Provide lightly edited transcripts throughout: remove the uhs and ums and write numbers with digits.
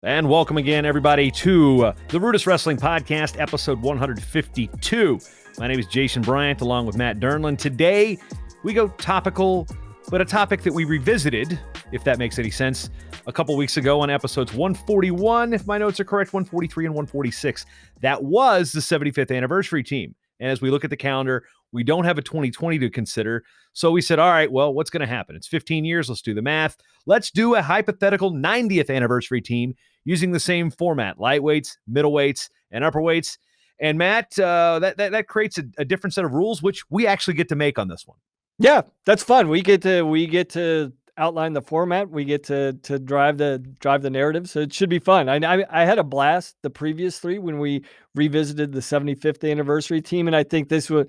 And welcome again, everybody, to the RUDIS Wrestling Podcast, episode 152. My name is Jason Bryant, along with Matt Dernlan. Today, we go topical, but a topic that we revisited, if that makes any sense, a couple weeks ago on episodes 141, if my notes are correct, 143 and 146. That was the 75th anniversary team. And as we look at the calendar, we don't have a 2020 to consider. So we said, all right, well, what's going to happen? It's 15 years. Let's do the math. Let's do a hypothetical 90th anniversary team using the same format, lightweights, middleweights, and upperweights. And Matt, that creates a different set of rules, which we actually get to make on this one. Yeah, that's fun. We get to outline the format. We get to drive the narrative. So it should be fun. I had a blast the previous three when we revisited the 75th anniversary team, and I think the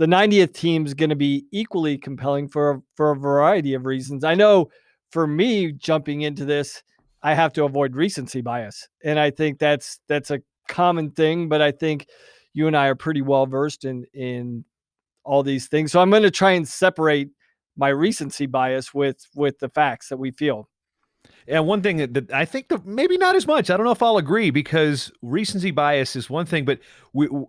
90th team is going to be equally compelling for a variety of reasons. I know for me, jumping into this, I have to avoid recency bias, and I think that's a common thing. But I think you and I are pretty well versed in all these things. So I'm going to try and separate my recency bias with the facts that we feel. And one thing that I think that maybe not as much, I don't know if I'll agree, because recency bias is one thing, but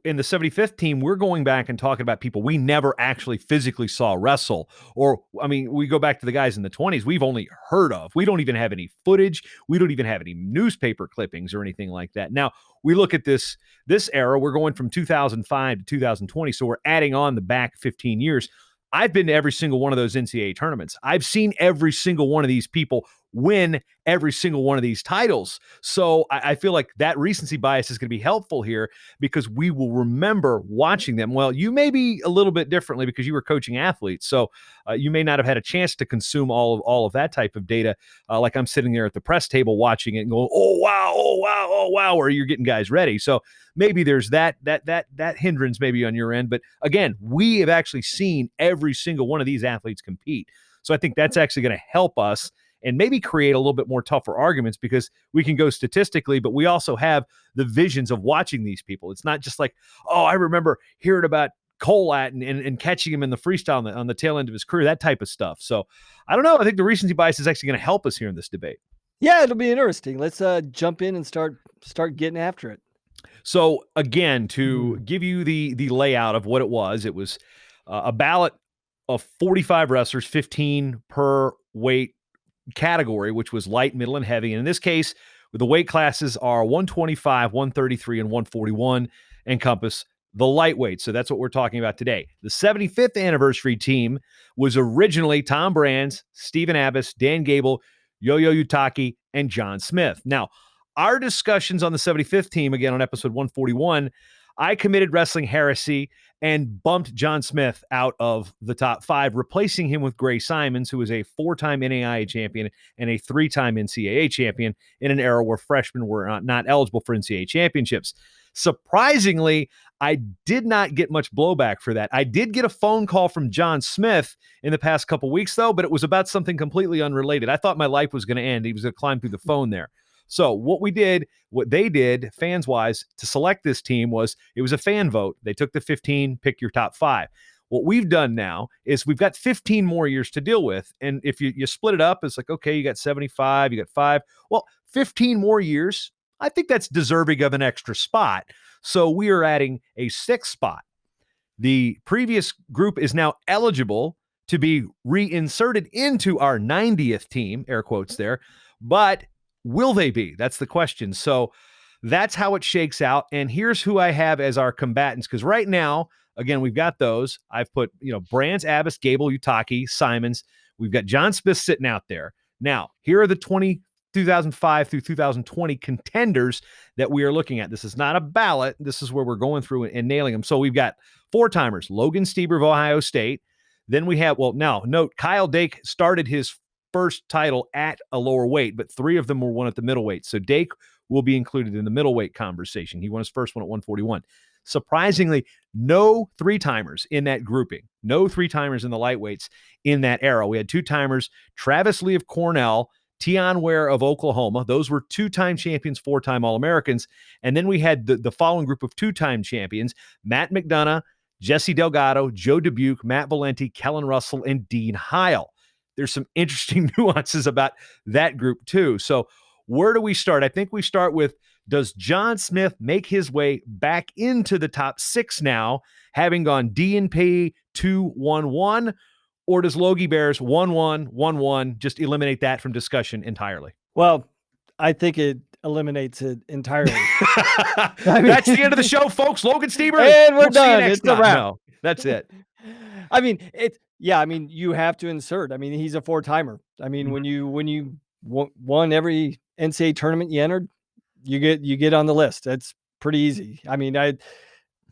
in the 75th team, we're going back and talking about people we never actually physically saw wrestle. Or, I mean, we go back to the guys in the 20s we've only heard of. We don't even have any footage. We don't even have any newspaper clippings or anything like that. Now, we look at this era, we're going from 2005 to 2020, so we're adding on the back 15 years. I've been to every single one of those NCAA tournaments. I've seen every single one of these people win every single one of these titles. So I feel like that recency bias is going to be helpful here because we will remember watching them. Well, you may be a little bit differently because you were coaching athletes. So you may not have had a chance to consume all of that type of data. Like I'm sitting there at the press table watching it and going, oh, wow, or you're getting guys ready. So maybe there's that hindrance maybe on your end. But again, we have actually seen every single one of these athletes compete. So I think that's actually going to help us and maybe create a little bit more tougher arguments because we can go statistically, but we also have the visions of watching these people. It's not just like, oh, I remember hearing about Colat and catching him in the freestyle on the tail end of his career, that type of stuff. So I don't know. I think the recency bias is actually going to help us here in this debate. Yeah, it'll be interesting. Let's jump in and start getting after it. So again, to give you the layout of what it was a ballot of 45 wrestlers, 15 per weight category, which was light, middle, and heavy. And in this case, the weight classes are 125, 133, and 141 encompass the lightweight. So that's what we're talking about today. The 75th anniversary team was originally Tom Brands, Stephen Abbas, Dan Gable, Yo-Yo Utaki, and John Smith. Now, our discussions on the 75th team, again on episode 141, I committed wrestling heresy and bumped John Smith out of the top 5, replacing him with Gray Simons, who was a 4-time NAIA champion and a 3-time NCAA champion in an era where freshmen were not eligible for NCAA championships. Surprisingly, I did not get much blowback for that. I did get a phone call from John Smith in the past couple weeks, though, but it was about something completely unrelated. I thought my life was going to end. He was going to climb through the phone there. So what they did, fans-wise, to select this team it was a fan vote. They took the 15, pick your top 5. What we've done now is we've got 15 more years to deal with. And if you split it up, it's like, okay, you got 75, you got 5. Well, 15 more years, I think that's deserving of an extra spot. So we are adding a 6th spot. The previous group is now eligible to be reinserted into our 90th team, air quotes there, but will they be? That's the question. So that's how it shakes out. And here's who I have as our combatants. Because right now, again, we've got those. I've put, Brands, Abbas, Gable, Utaki, Simons. We've got John Smith sitting out there. Now, here are the 2005 through 2020 contenders that we are looking at. This is not a ballot. This is where we're going through and nailing them. So we've got 4-timers, Logan Stieber of Ohio State. Then we have, note, Kyle Dake started his first title at a lower weight, but 3 of them were won at the middleweight. So Dake will be included in the middleweight conversation. He won his first one at 141. Surprisingly, no 3-timers in that grouping. No 3-timers in the lightweights in that era. We had 2-timers, Travis Lee of Cornell, Tion Ware of Oklahoma. Those were 2-time champions, 4-time All-Americans. And then we had the following group of 2-time champions, Matt McDonough, Jesse Delgado, Joe Dubuque, Matt Valenti, Kellan Russell, and Dean Heil. There's some interesting nuances about that group too. So Where do we start? I think we start with, does John Smith make his way back into the top 6 now, having gone DNP 2-1-1, or does Logie Bears 1-1, 1-1 just eliminate that from discussion entirely? Well, I think it eliminates it entirely. That's the end of the show, folks. Logan Stieber. And we're done. It's a wrap. No, that's it. I mean, you have to insert. I mean, he's a 4-timer. I mean, when you won every NCAA tournament you entered, you get on the list. That's pretty easy. I mean,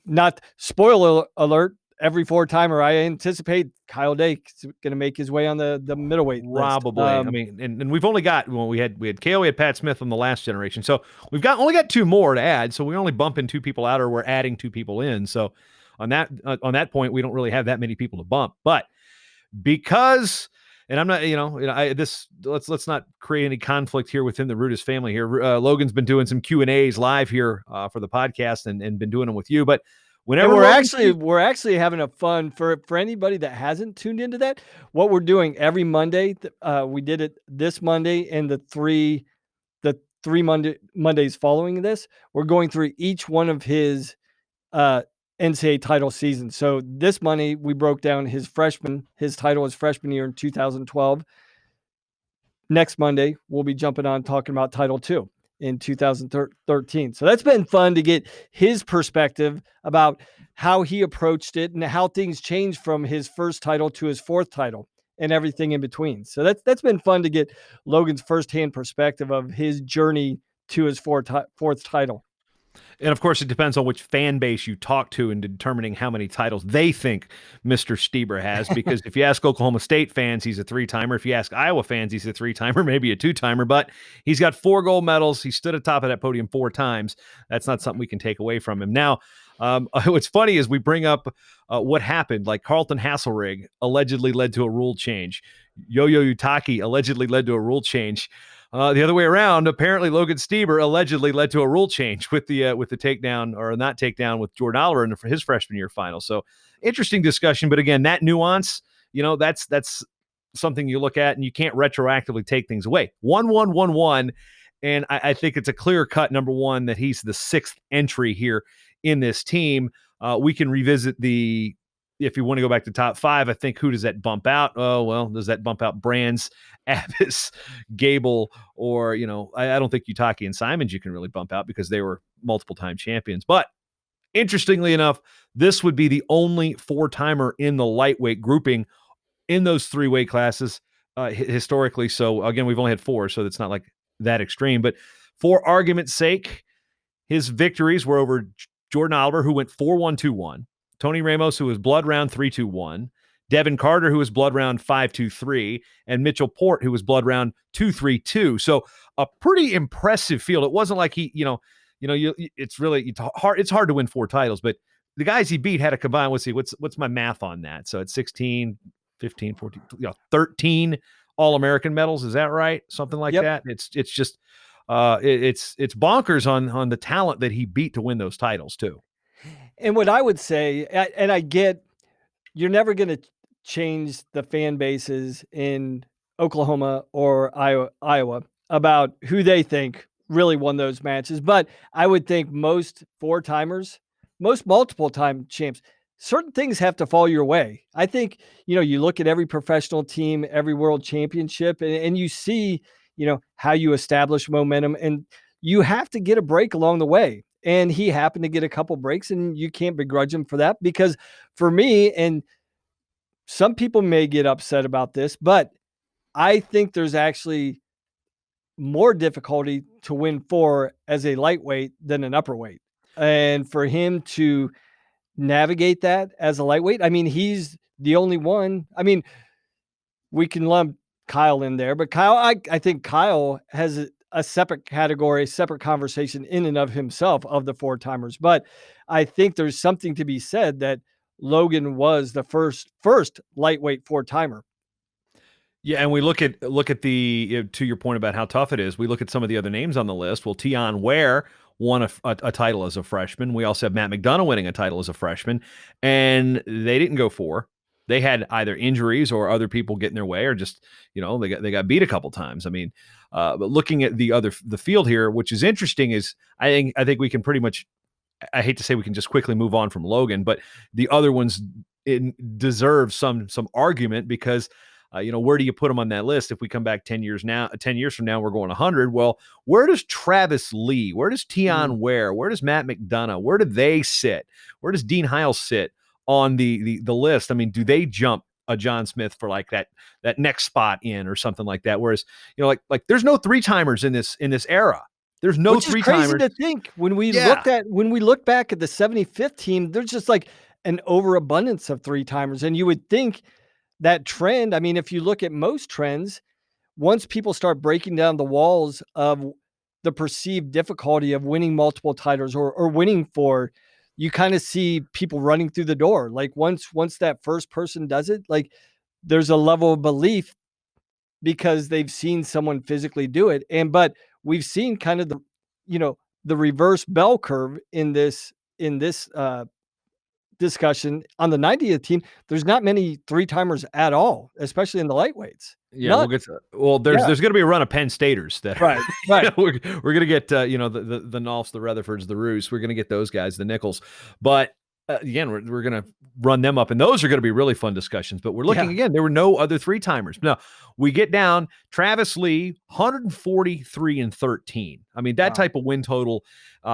not spoiler alert, every 4-timer, I anticipate Kyle Dake's going to make his way on the middleweight probably list. I mean, and we've only got, we had KO, we had Pat Smith on the last generation, so we've only got 2 more to add, so we're only bumping 2 people out, or we're adding 2 people in. So on that point, we don't really have that many people to bump. But because, and I'm not, let's not create any conflict here within the RUDIS family here. Logan's been doing some Q&As live here for the podcast, and been doing them with you. But whenever we're actually having a fun for anybody that hasn't tuned into that. What we're doing every Monday, we did it this Monday and the three Mondays following this. We're going through each one of his NCAA title season. So this Monday we broke down his title his freshman year in 2012. Next Monday we'll be jumping on talking about Title II in 2013. So that's been fun to get his perspective about how he approached it and how things changed from his first title to his 4th title and everything in between. So that's been fun to get Logan's firsthand perspective of his journey to his 4th title. And of course, it depends on which fan base you talk to in determining how many titles they think Mr. Stieber has. Because if you ask Oklahoma State fans, he's a 3-timer. If you ask Iowa fans, he's a 3-timer, maybe a 2-timer. But he's got 4 gold medals. He stood atop of that podium 4 times. That's not something we can take away from him. Now, what's funny is we bring up what happened. Like Carlton Hasselrig allegedly led to a rule change. Yo-Yo Utaki allegedly led to a rule change. The other way around, apparently Logan Stieber allegedly led to a rule change with the takedown, or not takedown, with Jordan Oliver in his freshman year final. So interesting discussion. But again, that nuance, that's something you look at, and you can't retroactively take things away. 1-1, 1-1. And I think it's a clear cut, number one, that he's the 6th entry here in this team. We can revisit if you want to go back to top 5, I think, who does that bump out? Oh, well, does that bump out Brands, Abbas, Gable, or, I don't think Utaki and Simons you can really bump out because they were multiple-time champions. But interestingly enough, this would be the only 4-timer in the lightweight grouping in those 3 weight classes historically. So, again, we've only had 4, so it's not like that extreme. But for argument's sake, his victories were over Jordan Oliver, who went 4-1, 2-1. Tony Ramos, who was blood round 3-2-1, Devin Carter, who was blood round 5-2-3, and Mitchell Port, who was blood round 2-3-2. So a pretty impressive field. It wasn't like it's hard to win 4 titles, but the guys he beat had a combined, what's my math on that? So it's 16, 15, 14, 13 All-American medals. Is that right? Something like that. It's just it's bonkers on the talent that he beat to win those titles too. And what I would say, and I get, you're never going to change the fan bases in Oklahoma or Iowa about who they think really won those matches. But I would think most 4-timers, most multiple-time champs, certain things have to fall your way. I think, you look at every professional team, every world championship, and you see, how you establish momentum, and you have to get a break along the way. And he happened to get a couple breaks, and you can't begrudge him for that, because for me, and some people may get upset about this, but I think there's actually more difficulty to win 4 as a lightweight than an upperweight. And for him to navigate that as a lightweight, I mean, he's the only one. I mean, we can lump Kyle in there, but Kyle, I think Kyle has a separate category, separate conversation in and of himself of the 4-timers. But I think there's something to be said that Logan was the first lightweight 4-timer. Yeah, and we look at the, to your point about how tough it is, we look at some of the other names on the list. Well, Tion Ware won a title as a freshman. We also have Matt McDonough winning a title as a freshman, and they didn't go 4. They had either injuries or other people get in their way, or just, they got beat a couple times. I mean, but looking at the field here, which is interesting, is I think we can pretty much, I hate to say we can just quickly move on from Logan, but the other ones deserve some argument, because where do you put them on that list? If we come back 10 years from now, we're going 100. Well, where does Travis Lee, where does Tion Ware, where does Matt McDonough, where do they sit? Where does Dean Hiles sit on the list? I mean, do they jump a John Smith for like that next spot in or something like that? Whereas, like there's no 3-timers in this era. There's no 3-timers. Which is crazy to think when we look back at the 75th team, there's just like an overabundance of 3-timers. And you would think that trend, I mean, if you look at most trends, once people start breaking down the walls of the perceived difficulty of winning multiple titles or winning 4, you kind of see people running through the door. Like once that first person does it, like there's a level of belief because they've seen someone physically do it. But we've seen kind of the reverse bell curve in this discussion on the 90th team. There's not many 3-timers at all, especially in the lightweights. Yeah, we'll get to, there's going to be a run of Penn Staters that right. we're going to get the Nolfs, the Rutherfords, the Roos. We're going to get those guys, the Nichols. But again, we're going to run them up, and those are going to be really fun discussions. But we're looking again. There were no other 3-timers. Now we get down. Travis Lee, 143-13. I mean, that type of win total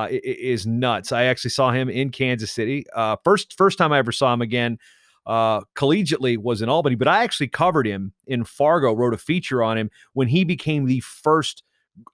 is nuts. I actually saw him in Kansas City. First time I ever saw him again. Collegiately was in Albany, but I actually covered him in Fargo, wrote a feature on him when he became the first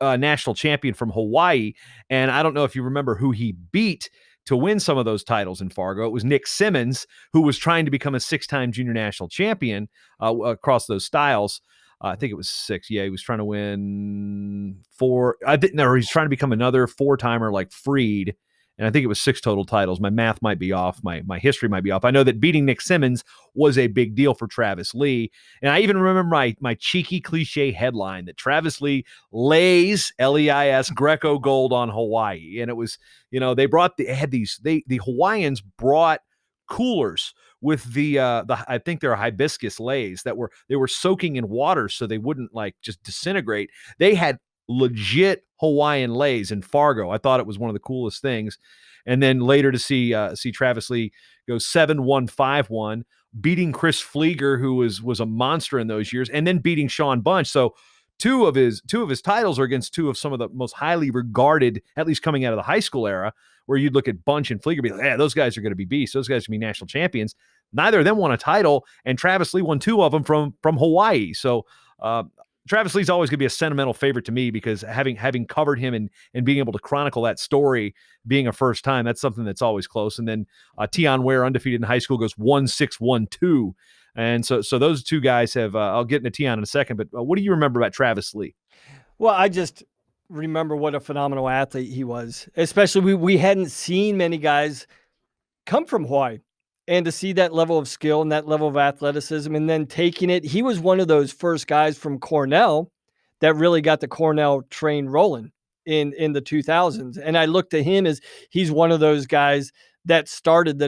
national champion from Hawaii. And I don't know if you remember who he beat to win some of those titles in Fargo. It was Nick Simmons, who was trying to become a 6-time junior national champion across those styles. I think it was 6. Yeah, he was trying to win 4. He's trying to become another 4-timer like Freed. And I think it was 6 total titles. My math might be off. My history might be off. I know that beating Nick Simmons was a big deal for Travis Lee. And I even remember my cheeky cliche headline that Travis Lee lays, Leis, Greco gold on Hawaii. And it was, the Hawaiians brought coolers with the I think they're hibiscus lays that they were soaking in water so they wouldn't like just disintegrate. They had legit Hawaiian lays in Fargo. I thought it was one of the coolest things. And then later to see Travis Lee go 7-1-5-1, beating Chris Flieger, who was a monster in those years, and then beating Sean Bunch. So two of his titles are against 2 of some of the most highly regarded, at least coming out of the high school era, where you'd look at Bunch and Flieger and be like, yeah, those guys are going to be beasts. Those guys are going to be national champions. Neither of them won a title, and Travis Lee won 2 of them from Hawaii. So Travis Lee's always going to be a sentimental favorite to me, because having covered him and being able to chronicle that story, being a first time, that's something that's always close. And then Tion Ware, undefeated in high school, goes 1-6-1-2. And so those 2 guys have, I'll get into Tion in a second, but what do you remember about Travis Lee? Well, I just remember what a phenomenal athlete he was, especially we hadn't seen many guys come from Hawaii. And to see that level of skill and that level of athleticism and then taking it, he was one of those first guys from Cornell that really got the Cornell train rolling in the 2000s. And I look to him as he's one of those guys that started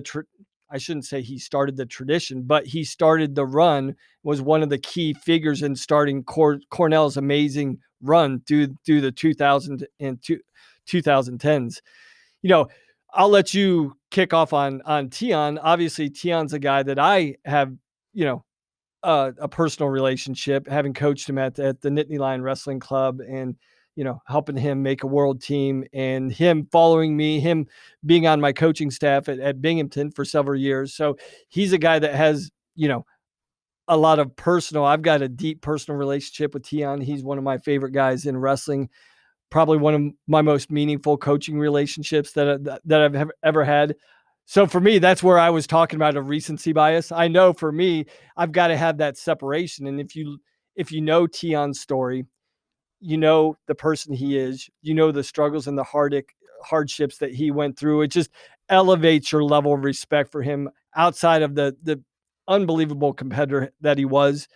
I shouldn't say he started the tradition, but he started the run, was one of the key figures in starting Cornell's amazing run through the 2000s and 2010s. I'll let you kick off on Tion. Obviously, Tion's a guy that I have, a personal relationship, having coached him at the Nittany Lion Wrestling Club and, helping him make a world team, and him following me, him being on my coaching staff at Binghamton for several years. So he's a guy that has, a lot of I've got a deep personal relationship with Tion. He's one of my favorite guys in wrestling. Probably one of my most meaningful coaching relationships that I've ever had. So for me, that's where I was talking about a recency bias. I know for me, I've got to have that separation. And if you know Tion's story, the person he is, the struggles and the hardships that he went through, it just elevates your level of respect for him outside of the unbelievable competitor that he was,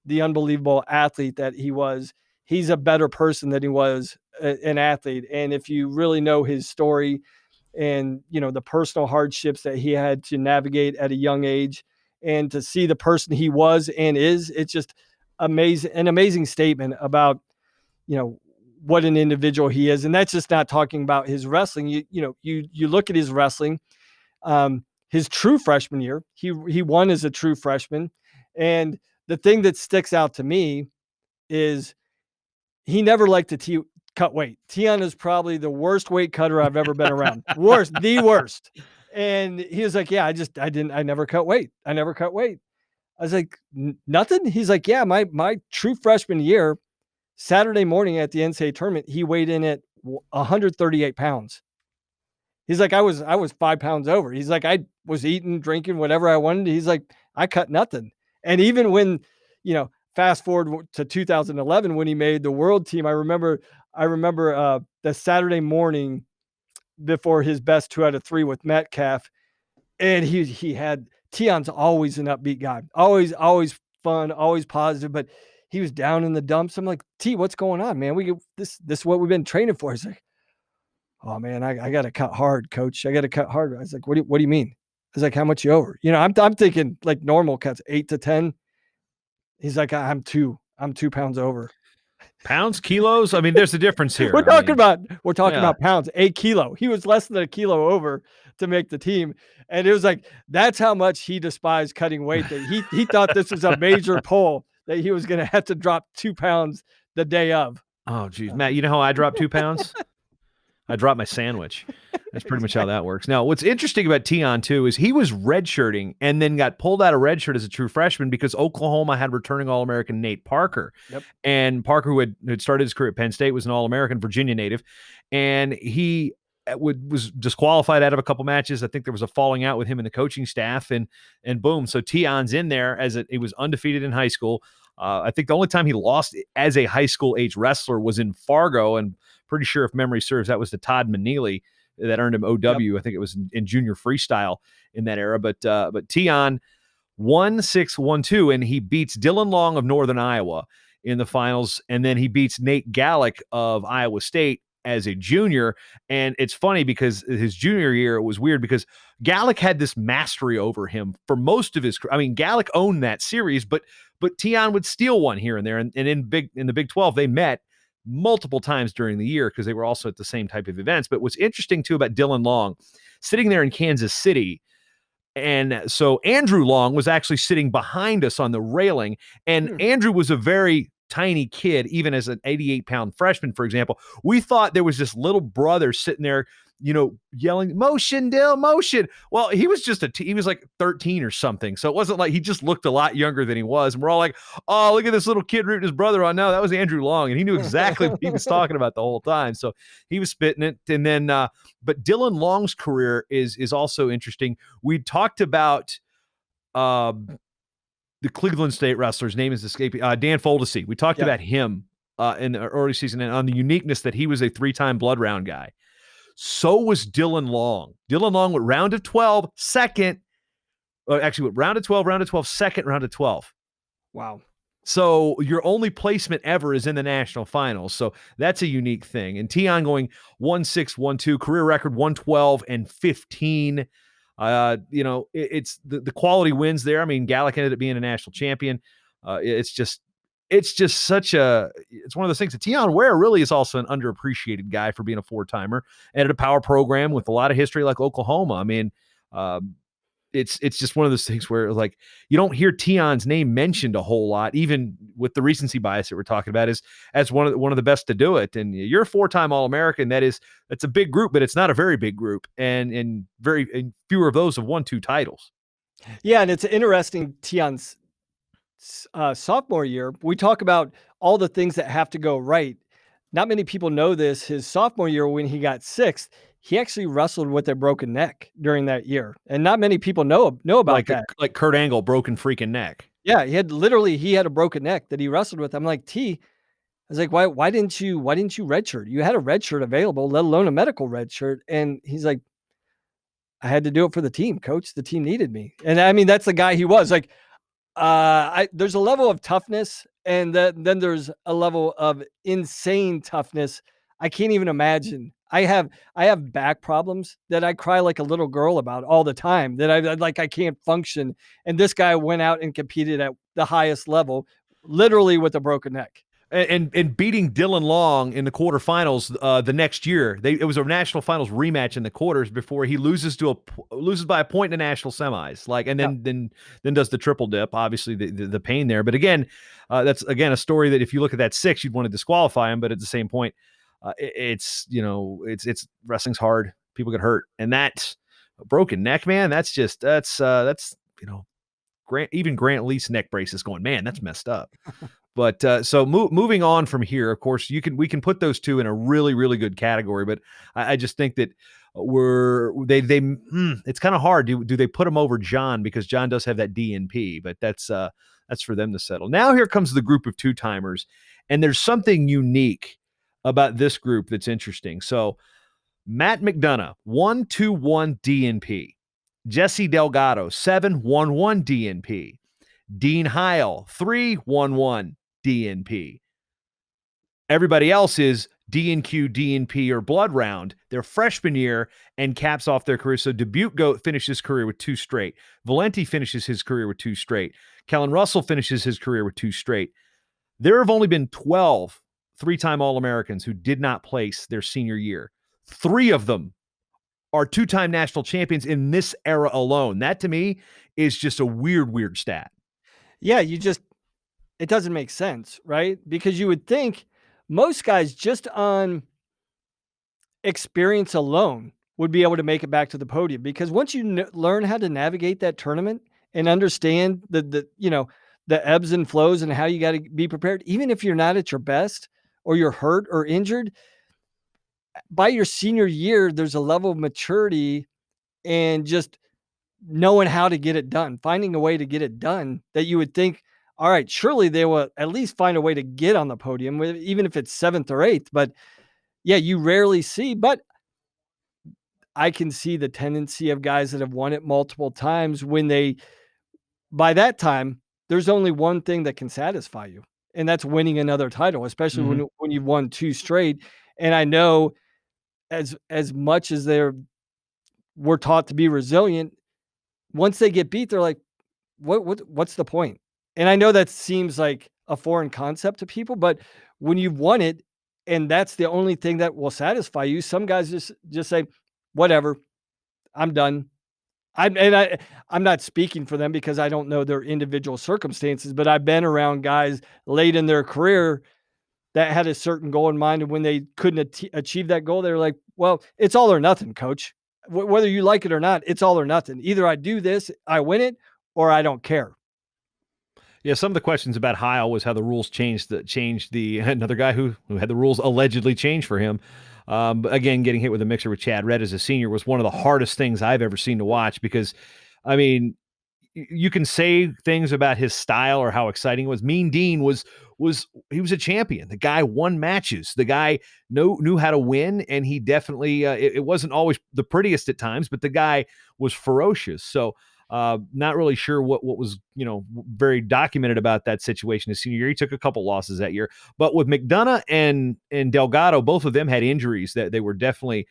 the unbelievable athlete that he was. He's a better person than he was an athlete. And if you really know his story and, the personal hardships that he had to navigate at a young age, and to see the person he was and is, it's just amazing, an amazing statement about, what an individual he is. And that's just not talking about his wrestling. You look at his wrestling, his true freshman year, he won as a true freshman. And the thing that sticks out to me is he never liked to cut weight. Tion is probably the worst weight cutter I've ever been around. The worst. And he was like, yeah, I never cut weight. I never cut weight. I was like, nothing. He's like, yeah, my true freshman year, Saturday morning at the NCAA tournament, he weighed in at 138 pounds. He's like, I was 5 pounds over. He's like, I was eating, drinking, whatever I wanted. He's like, I cut nothing. And even when, fast forward to 2011, when he made the world team, I remember the Saturday morning before his best 2 out of 3 with Metcalf. And he had, Tion's always an upbeat guy, always fun, always positive, but he was down in the dumps. I'm like, T, what's going on, man? This is what we've been training for. He's like, oh man, I got to cut hard, coach. I got to cut hard. I was like, what do you mean? I was like, how much you over? I'm thinking like normal cuts, 8 to 10. He's like, I'm 2 pounds over. Pounds, kilos? I mean, there's a difference here. We're talking about pounds, 8 kilo. He was less than a kilo over to make the team. And it was like, that's how much he despised cutting weight, that he thought this was a major pull, that he was going to have to drop 2 pounds the day of. Oh, geez. Matt, you know how I dropped 2 pounds? I dropped my sandwich. That's pretty much how that works. Now, what's interesting about Tion, too, is he was redshirting and then got pulled out of redshirt as a true freshman because Oklahoma had returning All-American Nate Parker. Yep. And Parker, who had started his career at Penn State, was an All-American, Virginia native. And he was disqualified out of a couple matches. I think there was a falling out with him and the coaching staff, and boom. So Tion's in there he was undefeated in high school. I think the only time he lost as a high school age wrestler was in Fargo, and pretty sure, if memory serves, that was to Todd Manili that earned him OW. Yep. I think it was in junior freestyle in that era. But Tion 1-6-1-2, and he beats Dylan Long of Northern Iowa in the finals, and then he beats Nate Gallick of Iowa State as a junior. And it's funny because his junior year, it was weird because Gallick had this mastery over him for most of his career. I mean, Gallick owned that series, but Tion would steal one here and there. And in the Big 12, they met multiple times during the year because they were also at the same type of events. But what's interesting too about Dylan Long, sitting there in Kansas City, and so Andrew Long was actually sitting behind us on the railing, and Andrew was a very tiny kid, even as an 88-pound freshman, for example. We thought there was this little brother sitting there, yelling, "Motion, Dill, motion." Well, he was just he was like 13 or something. So it wasn't like, he just looked a lot younger than he was. And we're all like, oh, look at this little kid rooting his brother on. No, that was Andrew Long. And he knew exactly what he was talking about the whole time. So he was spitting it. And then, but Dylan Long's career is also interesting. We talked about, the Cleveland State wrestler's name is escaping, Dan Foldesy. We talked about him in the early season and on the uniqueness that he was a 3-time blood round guy. So was Dylan Long. Dylan Long went round of 12, second. Actually, went round of 12, second, round of 12. Wow. So your only placement ever is in the national finals. So that's a unique thing. And Tion going 1-6-1-2, career record 112-15. It's the quality wins there. I mean, Gallick ended up being a national champion. It's just such it's one of those things that Tion Ware really is also an underappreciated guy for being a 4-timer and at a power program with a lot of history like Oklahoma. I mean, it's just one of those things where, like, you don't hear Tion's name mentioned a whole lot, even with the recency bias that we're talking about, as one of the best to do it. And you're a 4-time All-American. That's a big group, but it's not a very big group, and fewer of those have won 2 titles. Yeah, and it's interesting. Tion's sophomore year, we talk about all the things that have to go right. Not many people know this. His sophomore year, when he got 6th, he actually wrestled with a broken neck during that year. And not many people know about that. Like Kurt Angle, broken freaking neck. Yeah, he had a broken neck that he wrestled with. I'm like, I was like, why didn't you redshirt? You had a redshirt available, let alone a medical redshirt. And he's like, I had to do it for the team, coach. The team needed me. And I mean, that's the guy he was. Like, there's a level of toughness, and then there's a level of insane toughness. I can't even imagine I have back problems that I cry like a little girl about all the time, that I can't function. And this guy went out and competed at the highest level, literally with a broken neck. And beating Dylan Long in the quarterfinals the next year. It was a national finals rematch in the quarters before he loses by a point in the national semis. Then does the triple dip. Obviously the pain there, but again, that's again a story that if you look at that 6, you'd want to disqualify him. But at the same point, it's wrestling's hard. People get hurt, and that's a broken neck, man. That's Grant Lee's neck brace is going, man, that's messed up. But so moving on from here, of course, we can put those two in a really, really good category. But I just think that it's kind of hard. Do they put him over John, because John does have that DNP? But that's for them to settle. Now here comes the group of 2-timers, and there's something unique about this group that's interesting. So Matt McDonough, 1-2-1 DNP. Jesse Delgado, 7-1-1 DNP. Dean Heil, 3-1-1 DNP. Everybody else is DNQ, DNP, or blood round their freshman year and caps off their career. So Dubuque finishes his career with 2 straight. Valenti finishes his career with 2 straight. Kellan Russell finishes his career with 2 straight. There have only been 12 3-time All-Americans who did not place their senior year. 3 of them are 2-time national champions in this era alone. That to me is just a weird stat. Yeah, it doesn't make sense, right? Because you would think most guys just on experience alone would be able to make it back to the podium, because once you learn how to navigate that tournament and understand the ebbs and flows and how you got to be prepared, even if you're not at your best or you're hurt or injured, by your senior year, there's a level of maturity and just knowing how to get it done, finding a way to get it done, that you would think, all right, surely they will at least find a way to get on the podium, even if it's 7th or 8th. But yeah, you rarely see. But I can see the tendency of guys that have won it multiple times by that time, there's only one thing that can satisfy you, and that's winning another title, especially when you've won 2 straight. And I know as much as we're taught to be resilient, once they get beat, they're like, what's the point? And I know that seems like a foreign concept to people, but when you've won it and that's the only thing that will satisfy you, some guys just say, whatever, I'm done. I'm not speaking for them because I don't know their individual circumstances, but I've been around guys late in their career that had a certain goal in mind, and when they couldn't achieve that goal, they were like, well, it's all or nothing, coach. Whether you like it or not, it's all or nothing. Either I do this, I win it, or I don't care. Yeah, some of the questions about Heil was how the rules changed another guy who had the rules allegedly changed for him. But again, getting hit with a mixer with Chad Redd as a senior was one of the hardest things I've ever seen to watch, because, I mean, you can say things about his style or how exciting it was. Mean Dean was a champion. The guy won matches. The guy knew how to win, and he definitely it wasn't always the prettiest at times, but the guy was ferocious. So not really sure what was very documented about that situation his senior year. He took a couple losses that year, but with McDonough and Delgado, both of them had injuries that they were definitely.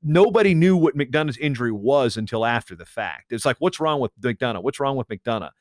Nobody knew what McDonough's injury was until after the fact. It's like, what's wrong with McDonough? What's wrong with McDonough?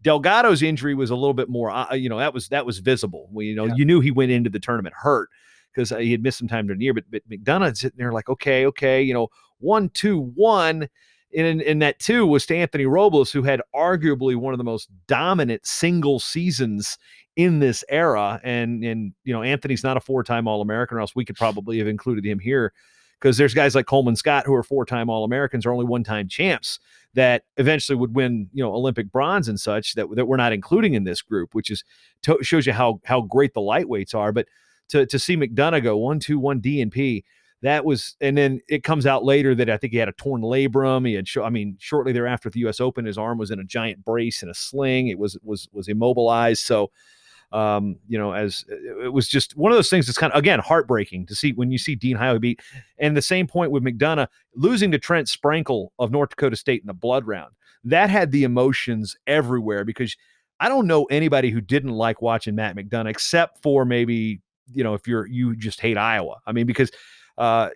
Delgado's injury was a little bit more, that was visible. You knew he went into the tournament hurt because he had missed some time during the year. But McDonough's sitting there like, okay, 1-2-1. And that 2 was to Anthony Robles, who had arguably one of the most dominant single seasons in this era. And Anthony's not a 4-time All-American, or else we could probably have included him here, because there's guys like Coleman Scott who are 4-time All-Americans, or only 1-time champs, that eventually would win, Olympic bronze and such, that we're not including in this group, which is shows you how great the lightweights are. But to see McDonough go 1-2-1 DNP, that was, and then it comes out later that I think he had a torn labrum. He had, shortly thereafter at the U.S. Open, his arm was in a giant brace and a sling. It was immobilized. So, as it was just one of those things that's kind of, again, heartbreaking to see when you see Dean Heil beat. And the same point with McDonough losing to Trent Sprankle of North Dakota State in the blood round. That had the emotions everywhere, because I don't know anybody who didn't like watching Matt McDonough, except for maybe, if you just hate Iowa. I mean, because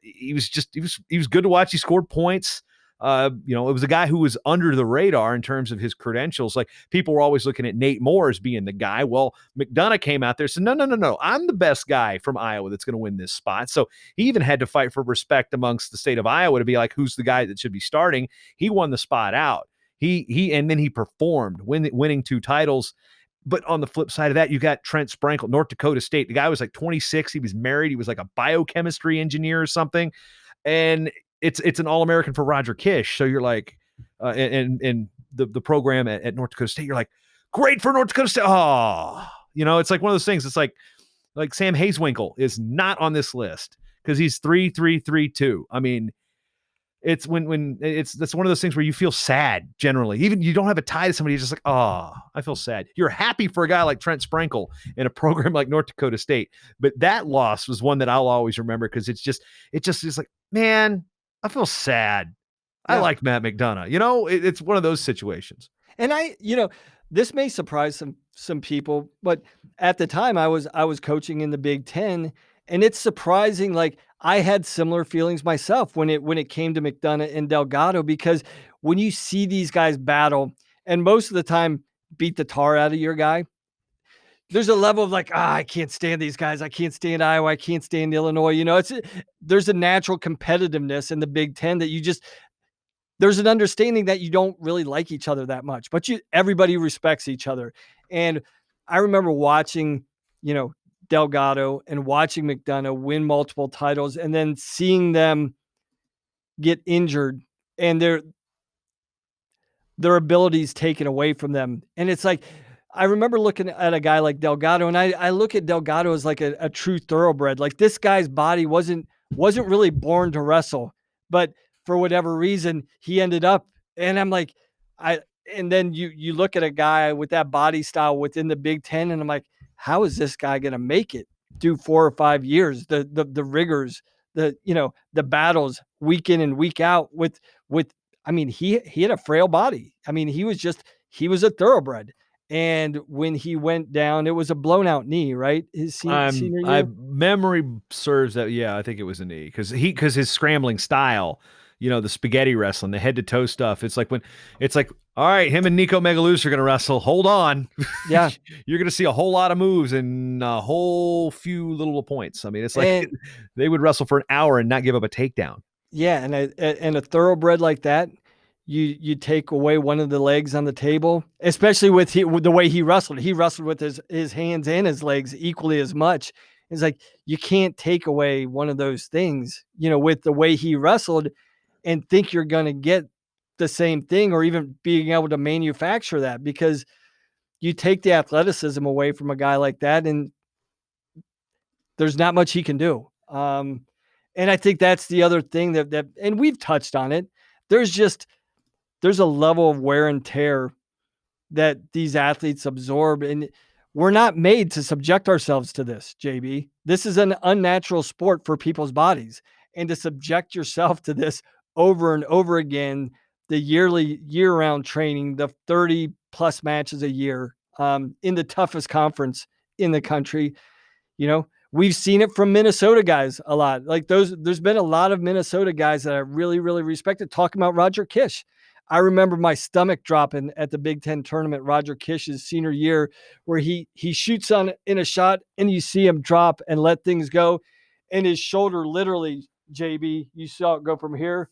He was good to watch. He scored points. It was a guy who was under the radar in terms of his credentials. Like, people were always looking at Nate Moore as being the guy. Well, McDonough came out there and said, no. I'm the best guy from Iowa that's going to win this spot. So he even had to fight for respect amongst the state of Iowa to be like, who's the guy that should be starting? He won the spot out. And then he performed, winning 2 titles. But on the flip side of that, you got Trent Sprankle, North Dakota State. The guy was like 26. He was married. He was like a biochemistry engineer or something. And it's an All-American for Roger Kish. So you're like, and the program at North Dakota State, you're like, great for North Dakota State. Oh, it's like one of those things. It's like Sam Hazewinkle is not on this list because he's 3.332. I mean, it's that's one of those things where you feel sad generally. Even you don't have a tie to somebody, you're just like, oh, I feel sad. You're happy for a guy like Trent Sprankle in a program like North Dakota State. But that loss was one that I'll always remember because it just is like, man, I feel sad. Yeah. I like Matt McDonough. It's one of those situations. And this may surprise some people, but at the time I was coaching in the Big Ten, and it's surprising. Like, I had similar feelings myself when it came to McDonough and Delgado, because when you see these guys battle, and most of the time beat the tar out of your guy, there's a level of like, I can't stand these guys. I can't stand Iowa. I can't stand Illinois. There's a natural competitiveness in the Big Ten that there's an understanding that you don't really like each other that much, but everybody respects each other. And I remember watching, Delgado and watching McDonough win multiple titles, and then seeing them get injured and their abilities taken away from them. And it's like, I remember looking at a guy like Delgado, and I look at Delgado as like a true thoroughbred. Like, this guy's body wasn't really born to wrestle, but for whatever reason, he ended up, and I'm like, and then you look at a guy with that body style within the Big Ten, and I'm like, how is this guy going to make it do 4 or 5 years, the rigors, the battles week in and week out with, I mean, he had a frail body. I mean, he was a thoroughbred. And when he went down, it was a blown out knee, right? His senior year. Memory serves that. Yeah, I think it was a knee because his scrambling style, the spaghetti wrestling, the head to toe stuff. It's like all right, him and Nico Megalus are going to wrestle. Hold on. Yeah. You're going to see a whole lot of moves and a whole few little points. I mean, it's like they would wrestle for an hour and not give up a takedown. Yeah. And a thoroughbred like that, you take away one of the legs on the table, especially with the way he wrestled. He wrestled with his hands and his legs equally as much. It's like, you can't take away one of those things, with the way he wrestled and think you're going to get the same thing or even being able to manufacture that, because you take the athleticism away from a guy like that and there's not much he can do. And I think that's the other thing that and we've touched on it. There's a level of wear and tear that these athletes absorb, and we're not made to subject ourselves to this, JB. This is an unnatural sport for people's bodies, and to subject yourself to this over and over again, the year-round training, the 30 plus matches a year, in the toughest conference in the country. We've seen it from Minnesota guys a lot. Like, there's been a lot of Minnesota guys that I really, really respected, talking about Roger Kish. I remember my stomach dropping at the Big Ten tournament, Roger Kish's senior year, where he shoots in a shot and you see him drop and let things go. And his shoulder literally, JB, you saw it go from here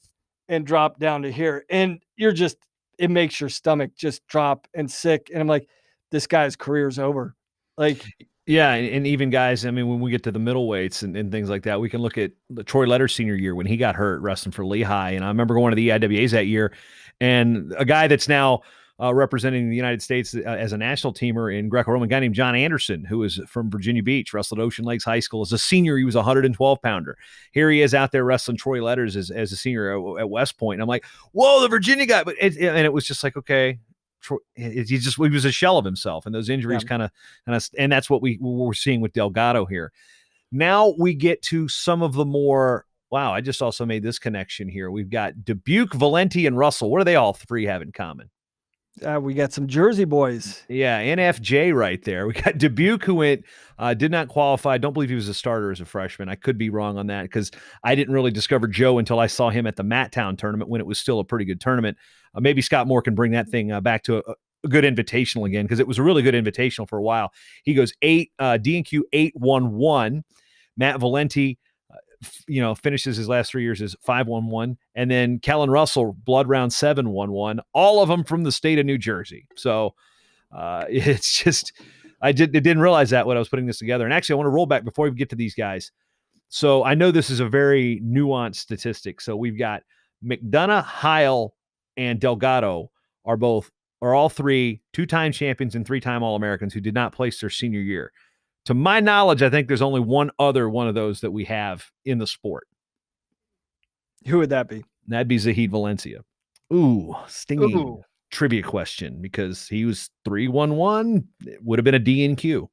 and drop down to here. And it makes your stomach just drop and sick. And I'm like, this guy's career's over. Like, yeah, and even guys, I mean, when we get to the middleweights and things like that, we can look at Troy Letter's senior year when he got hurt wrestling for Lehigh. And I remember going to the EIWAs that year, and a guy that's now representing the United States as a national teamer in Greco-Roman, guy named John Anderson, who is from Virginia Beach, wrestled Ocean Lakes High School. As a senior, he was a 112-pounder. Here he is out there wrestling Troy Letters as a senior at West Point. And I'm like, whoa, the Virginia guy. But and it was just like, okay, he was a shell of himself, and those injuries kind of, and that's what we're seeing with Delgado here. Now we get to some of the more, wow, I just also made this connection here. We've got Dubuque, Valenti, and Russell. What do they all three have in common? We got some Jersey boys. Yeah, NFJ right there. We got Dubuque, who went, did not qualify. I don't believe he was a starter as a freshman. I could be wrong on that because I didn't really discover Joe until I saw him at the Matttown tournament when it was still a pretty good tournament. Maybe Scott Moore can bring that thing back to a good invitational again, because it was a really good invitational for a while. He goes D&Q 8-1-1. Matt Valenti, finishes his last 3 years as 5-1-1. And then Kellan Russell, blood round 7-1-1, all of them from the state of New Jersey. So it's just, I didn't realize that when I was putting this together. And actually, I want to roll back before we get to these guys. So I know this is a very nuanced statistic. So we've got McDonough, Heil, and Delgado are all three two-time champions and three-time All-Americans who did not place their senior year. To my knowledge, I think there's only one other one of those that we have in the sport. Who would that be? That'd be Zahid Valencia. Stinging trivia question, because he was 3-1-1. It would have been a D&Q.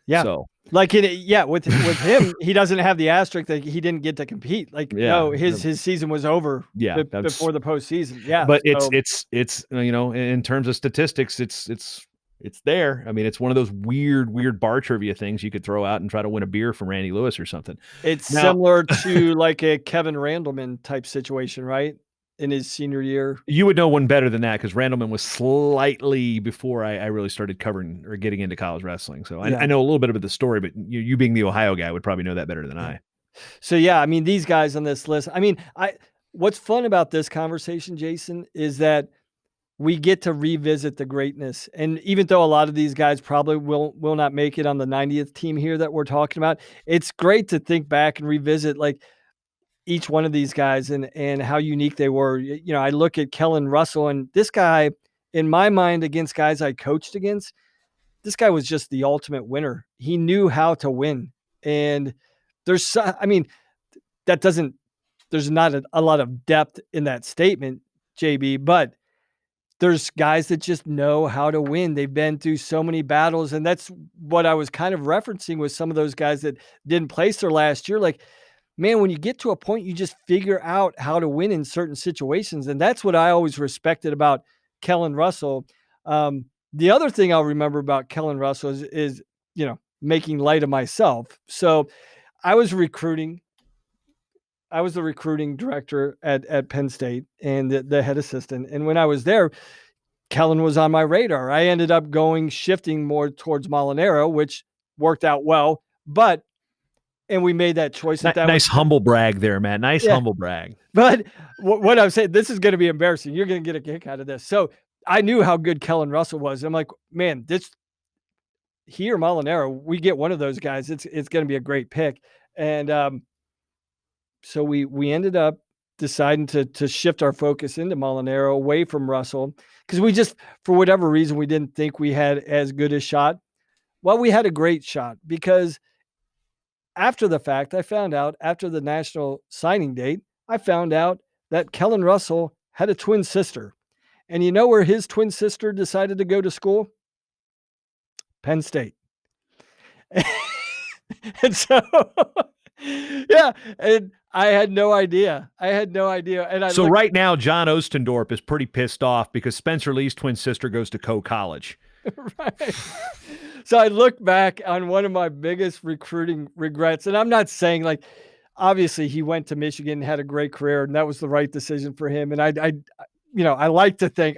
Yeah. So with him, he doesn't have the asterisk that he didn't get to compete. No, his season was over before the postseason. Yeah. But it's in terms of statistics, it's there. I mean, it's one of those weird bar trivia things you could throw out and try to win a beer from Randy Lewis or something. It's similar to like a Kevin Randleman type situation, right? In his senior year. You would know one better than that, because Randleman was slightly before I really started covering or getting into college wrestling. So I know a little bit about the story, but you being the Ohio guy would probably know that better than I. So yeah, I mean, these guys on this list, I mean, what's fun about this conversation, Jason, is that we get to revisit the greatness. And even though a lot of these guys probably will not make it on the 90th team here that we're talking about, it's great to think back and revisit like each one of these guys and how unique they were. I look at Kellan Russell, and this guy, in my mind, against guys I coached against, this guy was just the ultimate winner. He knew how to win. And there's not a lot of depth in that statement, JB, but there's guys that just know how to win. They've been through so many battles. And that's what I was kind of referencing with some of those guys that didn't place their last year. Like, man, when you get to a point, you just figure out how to win in certain situations. And that's what I always respected about Kellan Russell. The other thing I'll remember about Kellan Russell is making light of myself. So I was the recruiting director at Penn State and the head assistant. And when I was there, Kellan was on my radar. I ended up shifting more towards Molinaro, which worked out well, and we made that choice. Nice humble brag there, Matt. Humble brag. But what I'm saying, this is going to be embarrassing. You're going to get a kick out of this. So I knew how good Kellan Russell was. I'm like, man, he or Molinaro, we get one of those guys. It's going to be a great pick. And so we ended up deciding to shift our focus into Molinaro away from Russell, because we just, for whatever reason, we didn't think we had as good a shot. Well, we had a great shot, because after the fact, I found out, after the national signing date, I found out that Kellan Russell had a twin sister. And you know where his twin sister decided to go to school? Penn State. And so, yeah, and I had no idea. And right now, John Ostendorp is pretty pissed off because Spencer Lee's twin sister goes to College. Right. So I look back on one of my biggest recruiting regrets, and I'm not saying, like, obviously he went to Michigan and had a great career, and that was the right decision for him. And I like to think,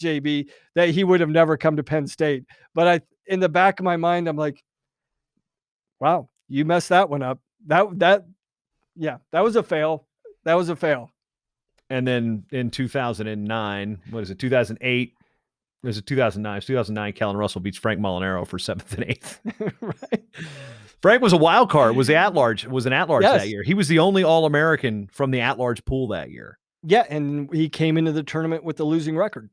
JB, that he would have never come to Penn State. But in the back of my mind, I'm like, wow, you messed that one up. That was a fail. That was a fail. And then in 2009, 2008? Was it 2009? It was 2009. Kellan Russell beats Frank Molinaro for 7th and 8th. Right. Frank was a wild card. Was an at-large that year. He was the only All-American from the at-large pool that year. Yeah, and he came into the tournament with the losing record.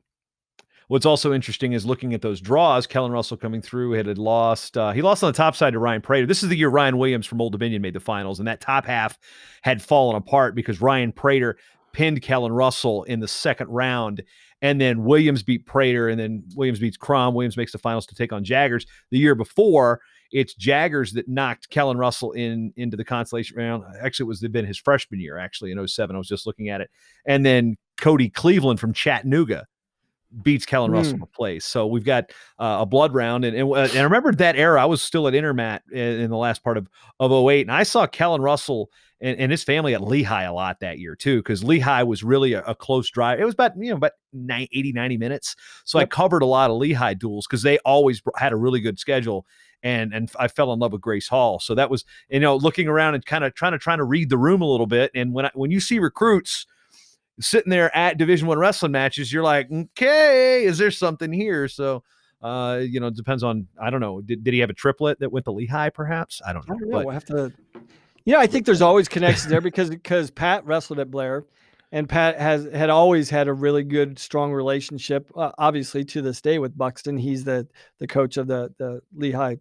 What's also interesting is looking at those draws. Kellan Russell coming through had lost. He lost on the top side to Ryan Prater. This is the year Ryan Williams from Old Dominion made the finals, and that top half had fallen apart because Ryan Prater pinned Kellan Russell in the second round. And then Williams beat Prater, and then Williams beats Crom. Williams makes the finals to take on Jaggers. The year before, it's Jaggers that knocked Kellan Russell into the consolation round. Actually, it was been his freshman year, actually, in 2007. I was just looking at it. And then Cody Cleveland from Chattanooga beats Kellan Russell to place. So we've got a blood round. And I remember that era. I was still at Intermat in the last part of 08. And I saw Kellan Russell and his family at Lehigh a lot that year too, because Lehigh was really a close drive. It was about 80, 90 minutes. So I covered a lot of Lehigh duels because they always had a really good schedule. And I fell in love with Grace Hall. So that was, looking around and kind of trying to read the room a little bit. And when you see recruits sitting there at Division I wrestling matches, you're like, okay, is there something here? So, it depends on, I don't know. Did he have a triplet that went to Lehigh perhaps? I don't know. But we'll have to, I think there's always connections there because Pat wrestled at Blair, and Pat had always had a really good, strong relationship, obviously to this day, with Buxton. He's the coach of the Lehigh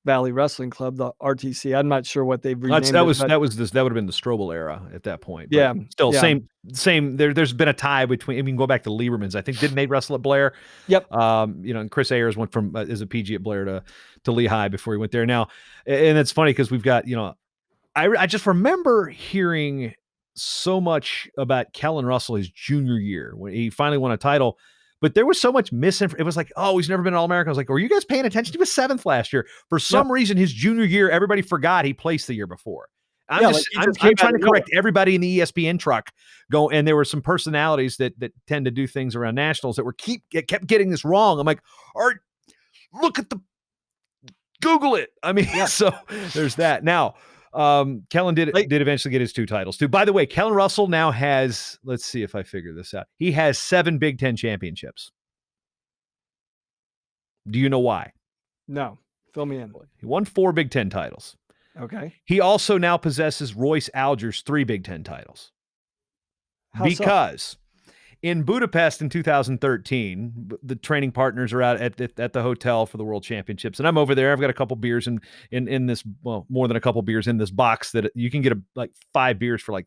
Valley Wrestling Club, the RTC. I'm not sure what they've renamed that would have been the Strobel era at that point. But still same. There's been a tie between. I mean, go back to Lieberman's. I think didn't they wrestle at Blair? Yep. And Chris Ayers went from as a PG at Blair to Lehigh before he went there. Now, and it's funny because we've got I just remember hearing so much about Kellan Russell his junior year when he finally won a title. But there was so much misinformation. It was like, oh, he's never been an All-American. I was like, were you guys paying attention? He was 7th last year. For some reason, his junior year, everybody forgot he placed the year before. I'm trying to correct everybody in the ESPN truck. And there were some personalities that tend to do things around nationals that kept getting this wrong. I'm like, look at Google it. I mean, so there's that. Now, Kellan did eventually get his 2 titles too. By the way, Kellan Russell now has, let's see if I figure this out. He has 7 Big Ten championships. Do you know why? No, fill me in. He won 4 Big Ten titles. Okay. He also now possesses Royce Alger's 3 Big Ten titles. Because in Budapest in 2013, the training partners are out at the hotel for the World Championships, and I'm over there. I've got a couple beers in this, well, more than a couple beers in this box that you can get like 5 beers for like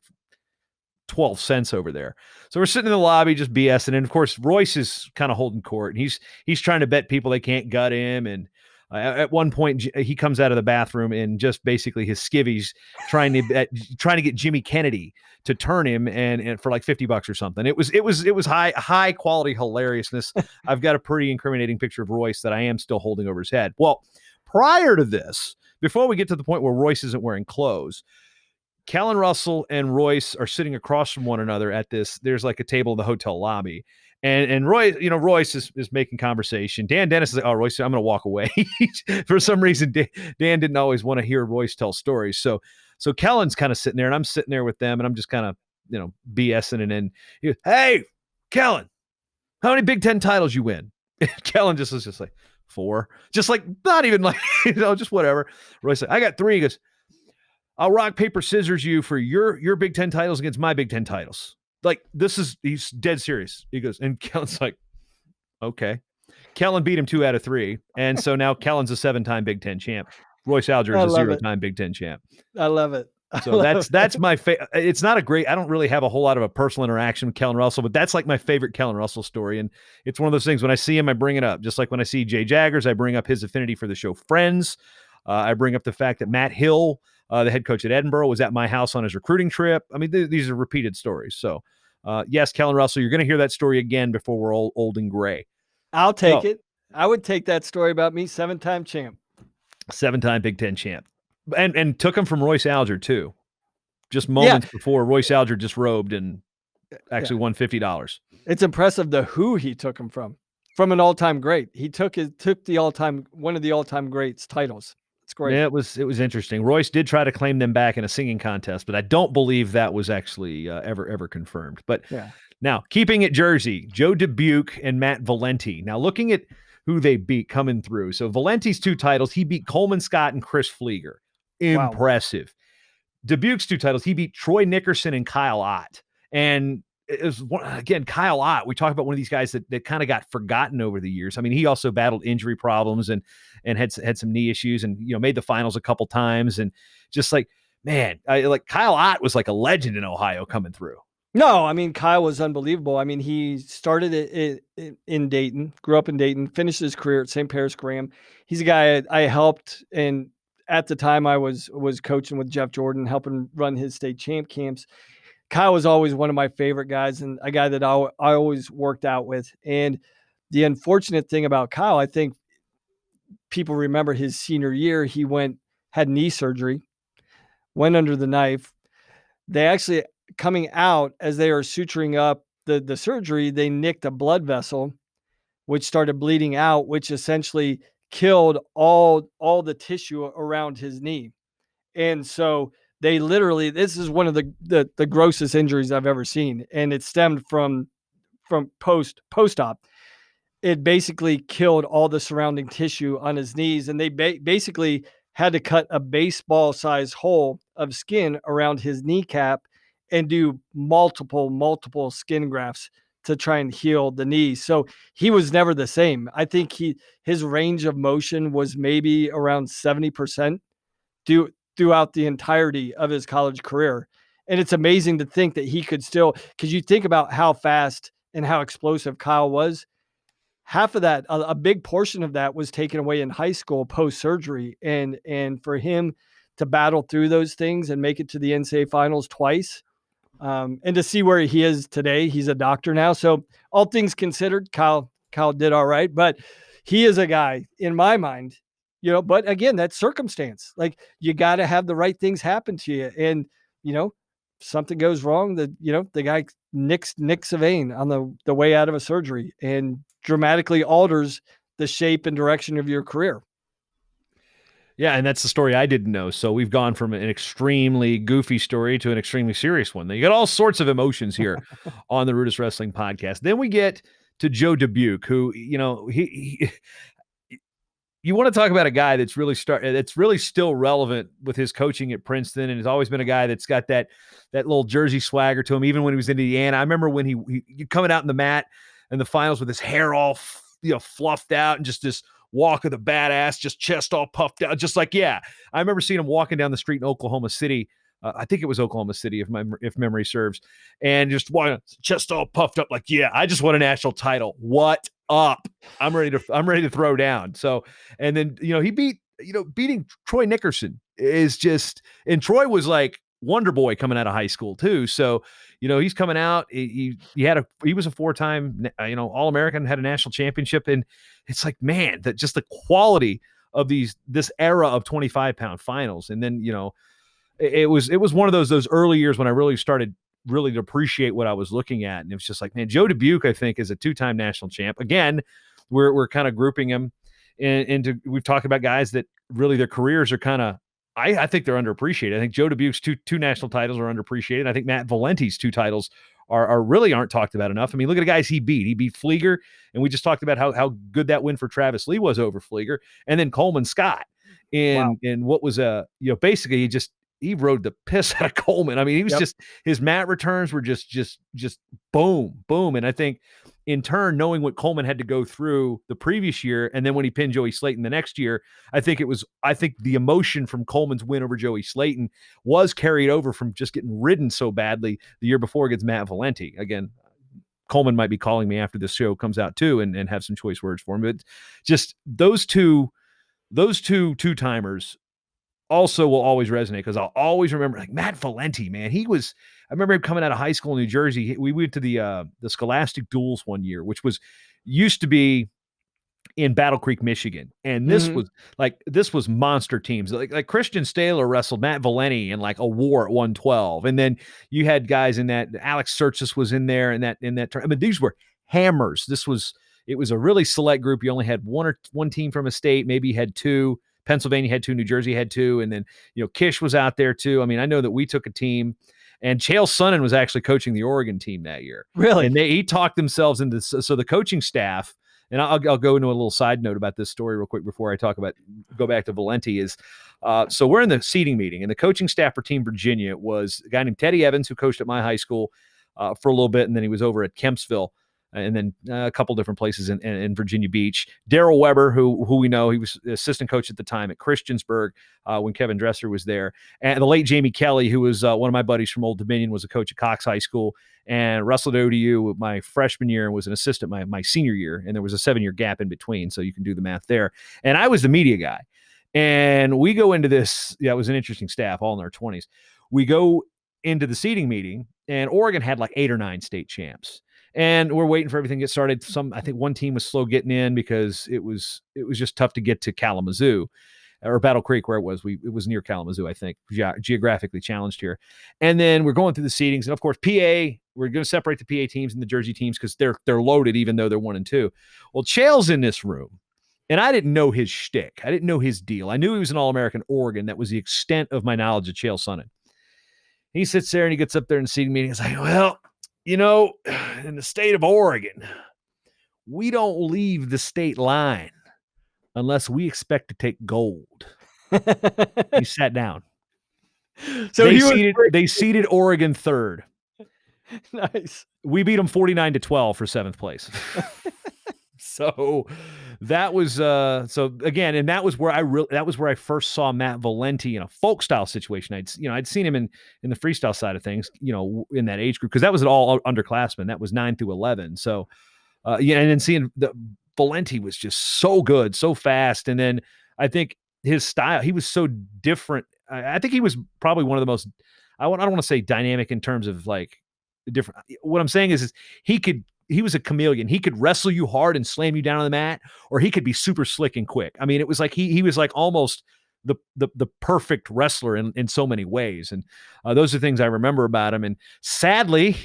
12 cents over there. So we're sitting in the lobby just BSing, and of course Royce is kind of holding court, and he's trying to bet people they can't gut him. And at one point he comes out of the bathroom and just basically his skivvies trying to get Jimmy Kennedy to turn him and for like $50 or something. It was high quality hilariousness. I've got a pretty incriminating picture of Royce that I am still holding over his head. Well, prior to this, before we get to the point where Royce isn't wearing clothes, Kellan Russell and Royce are sitting across from one another at this. There's like a table in the hotel lobby. And Royce, Royce is making conversation. Dan Dennis is like, oh, Royce, I'm going to walk away. For some reason, Dan didn't always want to hear Royce tell stories. So Kellan's kind of sitting there, and I'm sitting there with them, and I'm just kind of, BSing. And then, hey, Kellan, how many Big Ten titles you win? And Kellan was just like, 4. Just like, not even like, just whatever. Royce said, I got 3. He goes, I'll rock, paper, scissors you for your Big Ten titles against my Big Ten titles. Like, he's dead serious. He goes, and Kellan's like, okay. Kellan beat him 2 out of 3. And so now Kellan's a 7-time Big Ten champ. Royce Alger is a 0-time Big Ten champ. I love it. So that's my favorite. It's not I don't really have a whole lot of a personal interaction with Kellan Russell, but that's like my favorite Kellan Russell story. And it's one of those things, when I see him, I bring it up. Just like when I see Jay Jaggers, I bring up his affinity for the show Friends. I bring up the fact that Matt Hill, the head coach at Edinburgh, was at my house on his recruiting trip. I mean, these are repeated stories. So, yes, Kellan Russell, you're going to hear that story again before we're all old and gray. I'll take it. I would take that story about me, 7-time champ. 7-time Big Ten champ. And took him from Royce Alger, too. Just moments before Royce Alger disrobed and actually won $50. It's impressive who he took him from an all-time great. He took one of the all-time greats titles. It's great. Yeah, it was interesting. Royce did try to claim them back in a singing contest, but I don't believe that was actually ever confirmed. But now, keeping it Jersey, Joe Dubuque and Matt Valenti. Now, looking at who they beat coming through. So Valenti's 2 titles, he beat Coleman Scott and Chris Flieger. Impressive. Wow. Dubuque's 2 titles, he beat Troy Nickerson and Kyle Ott. And it was, again, Kyle Ott, we talk about one of these guys that kind of got forgotten over the years. I mean, he also battled injury problems and had some knee issues and, made the finals a couple times. And just like, man, Kyle Ott was like a legend in Ohio coming through. No, I mean, Kyle was unbelievable. I mean, he started in Dayton, grew up in Dayton, finished his career at St. Paris Graham. He's a guy I helped, and at the time I was coaching with Jeff Jordan, helping run his state champ camps. Kyle was always one of my favorite guys and a guy that I always worked out with. And the unfortunate thing about Kyle, I think people remember his senior year, he had knee surgery, went under the knife. They actually, coming out as they were suturing up the surgery, they nicked a blood vessel, which started bleeding out, which essentially killed all the tissue around his knee. And so they literally, this is one of the grossest injuries I've ever seen. And it stemmed from post-op. It basically killed all the surrounding tissue on his knees. And they basically had to cut a baseball size hole of skin around his kneecap and do multiple skin grafts to try and heal the knee. So he was never the same. I think his range of motion was maybe around 70% throughout the entirety of his college career. And it's amazing to think that he could still, because you think about how fast and how explosive Kyle was. Half of that, a big portion of that was taken away in high school post-surgery. And for him to battle through those things and make it to the NCAA finals twice, and to see where he is today, he's a doctor now. So all things considered, Kyle did all right, but he is a guy in my mind, but again, that's circumstance. Like, you got to have the right things happen to you. And, something goes wrong, the guy nicks a vein on the way out of a surgery and dramatically alters the shape and direction of your career. Yeah, and that's the story I didn't know. So we've gone from an extremely goofy story to an extremely serious one. You got all sorts of emotions here on the RUDIS Wrestling Podcast. Then we get to Joe Dubuque, who, he you want to talk about a guy that's really still relevant with his coaching at Princeton, and has always been a guy that's got that little Jersey swagger to him, even when he was in Indiana. I remember when he coming out in the mat in the finals with his hair all fluffed out and just this walk of the badass, just chest all puffed out, just like, yeah. I remember seeing him walking down the street in Oklahoma City. I think it was Oklahoma City, if memory serves, and just walking, chest all puffed up, like, yeah, I just won a national title. What up? I'm ready to throw down. So, and then he beating Troy Nickerson is just, and Troy was like Wonder Boy coming out of high school too. So, he's coming out. He was a 4-time All-American, had a national championship, and it's like, man, that just the quality of this era of 25-pound finals, and then it was one of those early years when I really started to appreciate what I was looking at. And it was just like, man, Joe Dubuque, I think, is a 2-time national champ. Again, we're kind of grouping him into, we've talked about guys that really their careers are kind of, I think they're underappreciated. I think Joe Dubuque's two national titles are underappreciated. I think Matt Valenti's 2 titles aren't talked about enough. I mean, look at the guys he beat. He beat Flieger, and we just talked about how good that win for Travis Lee was over Flieger, and then Coleman Scott. And what was basically he rode the piss out of Coleman. I mean, he was just, his mat returns were just boom, boom. And I think in turn, knowing what Coleman had to go through the previous year, and then when he pinned Joey Slayton the next year, I think the emotion from Coleman's win over Joey Slayton was carried over from just getting ridden so badly the year before against Matt Valenti. Again, Coleman might be calling me after this show comes out too, and have some choice words for him. But just those two two-timers also will always resonate, because I'll always remember, like, Matt Valenti, man. I remember him coming out of high school in New Jersey. We went to the Scholastic Duels one year, which used to be in Battle Creek, Michigan. And this was monster teams. Like Christian Staler wrestled Matt Valenti in like a war at 112. And then you had guys in that, Alex Sertzis was in there in that I mean, these were hammers. It was a really select group. You only had one team from a state, maybe you had 2. Pennsylvania had 2, New Jersey had 2, and then Kish was out there too. I mean, I know that we took a team, and Chael Sonnen was actually coaching the Oregon team that year. Really? And he talked themselves into, so the coaching staff, and I'll go into a little side note about this story real quick before I go back to Valenti, is so we're in the seating meeting, and the coaching staff for Team Virginia was a guy named Teddy Evans, who coached at my high school for a little bit, and then he was over at Kempsville, and then a couple different places in Virginia Beach. Daryl Weber, who we know, he was assistant coach at the time at Christiansburg when Kevin Dresser was there. And the late Jamie Kelly, who was one of my buddies from Old Dominion, was a coach at Cox High School and wrestled at ODU my freshman year and was an assistant my senior year. And there was a 7-year gap in between, so you can do the math there. And I was the media guy. And we go into this, it was an interesting staff, all in their 20s. We go into the seating meeting, and Oregon had like 8 or 9 state champs. And we're waiting for everything to get started. I think one team was slow getting in because it was just tough to get to Kalamazoo or Battle Creek, where it was near Kalamazoo, I think, geographically challenged here. And then we're going through the seedings, and of course, PA, we're going to separate the PA teams and the Jersey teams because they're loaded, even though they're 1 and 2. Well, Chael's in this room, and I didn't know his shtick. I didn't know his deal. I knew he was an All-American Oregon. That was the extent of my knowledge of Chael Sonnen. He sits there and he gets up there in the seating meeting. He's like, well, in the state of Oregon, we don't leave the state line unless we expect to take gold. He sat down. So they seeded Oregon 3rd. Nice. We beat them 49-12 for 7th place. So that was so again, and that was where I first saw Matt Valenti in a folk style situation. I'd seen him in the freestyle side of things, in that age group, because that was all underclassmen. That was 9 through 11. So and then seeing Valenti was just so good, so fast, and then I think his style, he was so different. I think he was probably one of the most, I don't want to say dynamic in terms of like different. What I'm saying is he was a chameleon. He could wrestle you hard and slam you down on the mat, or he could be super slick and quick. I mean, it was like he was like almost the perfect wrestler in so many ways. And those are things I remember about him. And sadly,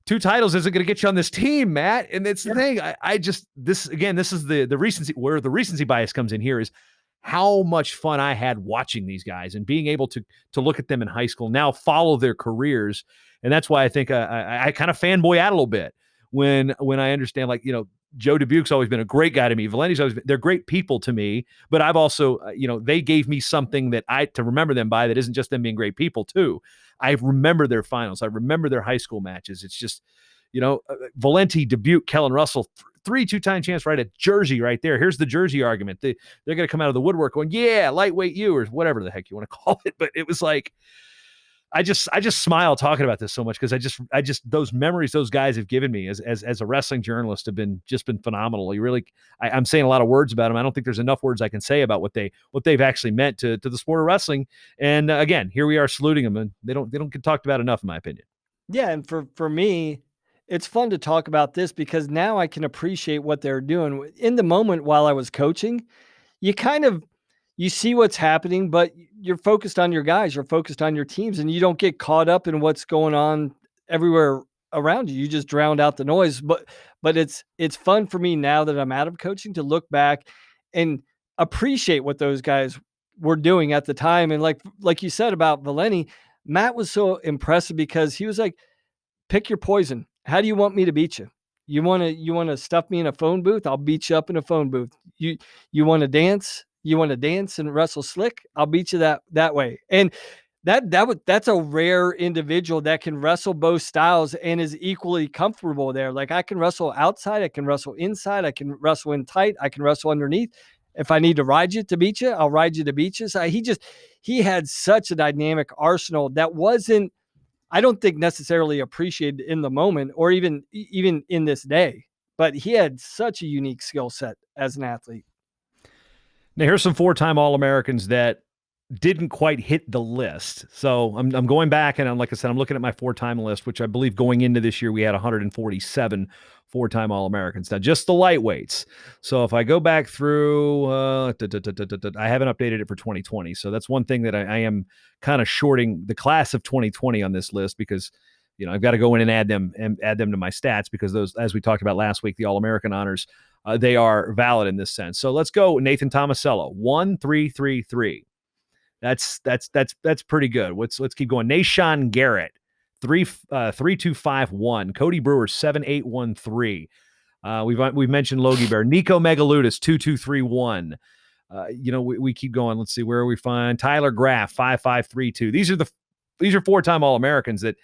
2 titles isn't going to get you on this team, Matt. And it's the thing. This is the recency, where the recency bias comes in here, is how much fun I had watching these guys and being able to look at them in high school, now follow their careers. And that's why I think I kind of fanboy out a little bit when I understand, like, Joe Dubuque's always been a great guy to me. Valenti's they're great people to me, but I've also, they gave me something that to remember them by, that isn't just them being great people too. I remember their finals. I remember their high school matches. It's just, Valenti, Dubuque, Kellan Russell, 3 2-time champs right at Jersey right there. Here's the Jersey argument. They're going to come out of the woodwork going, yeah, lightweight you, or whatever the heck you want to call it. But it was like, I just smile talking about this so much, because I just those memories those guys have given me as a wrestling journalist have been phenomenal. I'm saying a lot of words about them. I don't think there's enough words I can say about what they've actually meant to the sport of wrestling. And again, here we are saluting them, and they don't get talked about enough, in my opinion. Yeah, and for me, it's fun to talk about this because now I can appreciate what they're doing. In the moment while I was coaching, you see what's happening, but you're focused on your guys, you're focused on your teams, and you don't get caught up in what's going on everywhere around you. You just drown out the noise. But it's fun for me now that I'm out of coaching to look back and appreciate what those guys were doing at the time. And like you said about Valenti, Matt was so impressive because he was like, pick your poison. How do you want me to beat you? You want to stuff me in a phone booth? I'll beat you up in a phone booth. You want to dance? You want to dance and wrestle slick? I'll beat you that way. And that's a rare individual that can wrestle both styles and is equally comfortable there. Like, I can wrestle outside, I can wrestle inside, I can wrestle in tight, I can wrestle underneath. If I need to ride you to beat you, I'll ride you to beat you. So he had such a dynamic arsenal that wasn't, I don't think, necessarily appreciated in the moment, or even in this day, but he had such a unique skill set as an athlete. Now, here's some 4-time All-Americans that didn't quite hit the list. So I'm going back, and like I said, I'm looking at my 4-time list, which I believe going into this year, we had 147 4-time All-Americans. Now, just the lightweights. So if I go back through, I haven't updated it for 2020. So that's one thing that I am kind of shorting the class of 2020 on this list, because I've got to go in and add them to my stats, because those, as we talked about last week, the All-American honors, they are valid in this sense. So let's go. Nathan Tomasello, 1-3-3-3. That's pretty good. Let's keep going. Nashon Garrett, 3-2-5-1. Cody Brewer, 7-8-1-3. We've mentioned Logie Bear. Nico Megaludis, 2-2-3-1. We keep going. Let's see, where we find Tyler Graff, 5-5-3-2. These are 4-time All-Americans that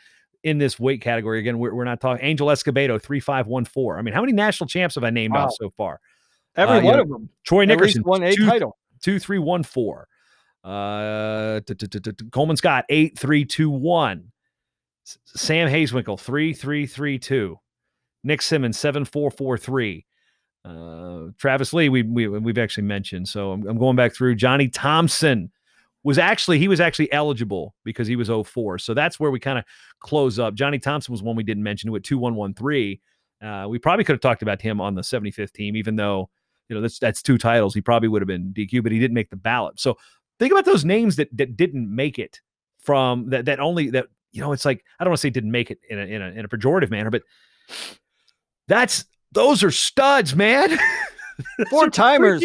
in this weight category. Again, we're not talking. Angel Escobedo, 3-5-1-4. I mean, how many national champs have I named off so far? Every one of them. Troy Nickerson, won a title. 2-3-1-4. Coleman Scott, 8-3-2-1. Sam Hazewinkle, 3-3-3-2. Nick Simmons, 7-4-4-3. Travis Lee, we've actually mentioned. So I'm going back through. Johnny Thompson, was actually eligible because he was 04. So that's where we kind of close up. Johnny Thompson was one we didn't mention, who at 2113. We probably could have talked about him on the 75th team, even though that's 2 titles. He probably would have been DQ, but he didn't make the ballot. So think about those names that didn't make it from that it's like, I don't want to say didn't make it in a pejorative manner, but those are studs, man. 4-timers.